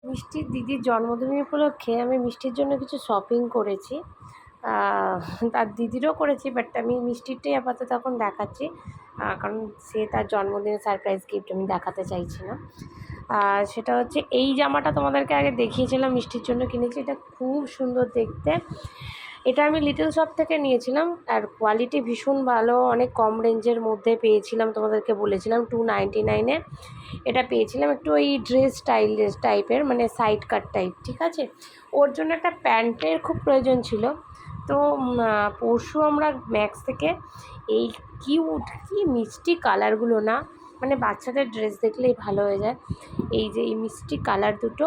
মিষ্টির দিদির জন্মদিন উপলক্ষে আমি মিষ্টির জন্য কিছু শপিং করেছি। তার দিদিরও করেছি, বাট আমি মিষ্টিরটাই আপাতত এখন দেখাচ্ছি, কারণ সে তার জন্মদিনে সারপ্রাইজ গিফট আমি দেখাতে চাইছি না। সেটা হচ্ছে এই জামাটা তোমাদেরকে আগে দেখিয়েছিলাম, মিষ্টির জন্য কিনেছি। এটা খুব সুন্দর দেখতে। এটা আমি লিটল শপ থেকে নিয়েছিলাম, আর কোয়ালিটি ভীষণ ভালো, অনেক কম রেঞ্জের মধ্যে পেয়েছিলাম। তোমাদেরকে বলেছিলাম 299-এ এটা পেয়েছিলাম। একটু ওই ড্রেস টাইপের, মানে সাইড কাট টাইপ, ঠিক আছে। ওর জন্য একটা প্যান্টের খুব প্রয়োজন ছিল। তো পরশু আমরা ম্যাক্স থেকে এই কিউট কি মিষ্টি কালারগুলো না, মানে বাচ্চাদের ড্রেস দেখলেই ভালো হয়ে যায়। এই যে এই মিষ্টি কালার দুটো,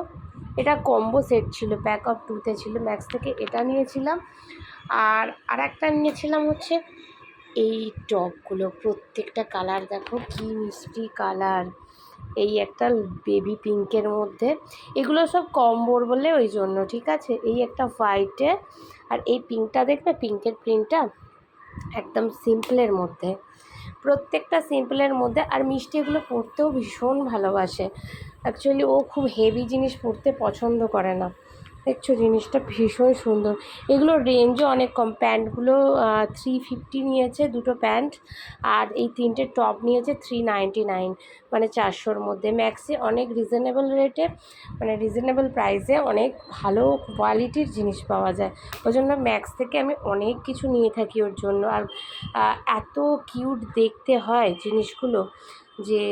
এটা কম্বো সেট ছিল, প্যাক অফ 2-তে ছিল। ম্যাক্স থেকে এটা নিয়েছিলাম। আর একটা নিয়েছিলাম হচ্ছে এই টপগুলো, প্রত্যেকটা কালার দেখো কি মিষ্টি কালার। এই একটা বেবি পিঙ্কের মধ্যে, এগুলো সব কম্বোর বলে ওই জন্য, ঠিক আছে। এই একটা হোয়াইটে, আর এই পিঙ্কটা দেখবে, পিঙ্কের প্রিন্টটা একদম সিম্পলের মধ্যে, প্রত্যেকটা সিম্পলের মধ্যে। আর মিষ্টি এগুলো পরতেও ভীষণ ভালোবাসে। অ্যাকচুয়ালি ও খুব হেভি জিনিস পরতে পছন্দ করে না। দেখছো জিনিসটা ভীষণ সুন্দর। এগুলোর রেঞ্জও অনেক কম। প্যান্টগুলো 350 নিয়েছে দুটো প্যান্ট, আর এই তিনটে টপ নিয়েছে 399, মানে 400-র মধ্যে। ম্যাক্সে অনেক রিজনেবল রেটে, মানে রিজনেবল প্রাইসে অনেক ভালো কোয়ালিটির জিনিস পাওয়া যায়। ওই জন্য ম্যাক্স থেকে আমি অনেক কিছু নিয়ে থাকি ওর জন্য। আর এত কিউট দেখতে হয় জিনিসগুলো যে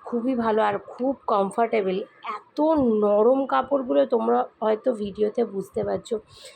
খুবই ভালো, আর খুব কমফর্টেবল। এত নরম কাপড়গুলো, তোমরা হয়তো ভিডিওতে বুঝতে পারছো।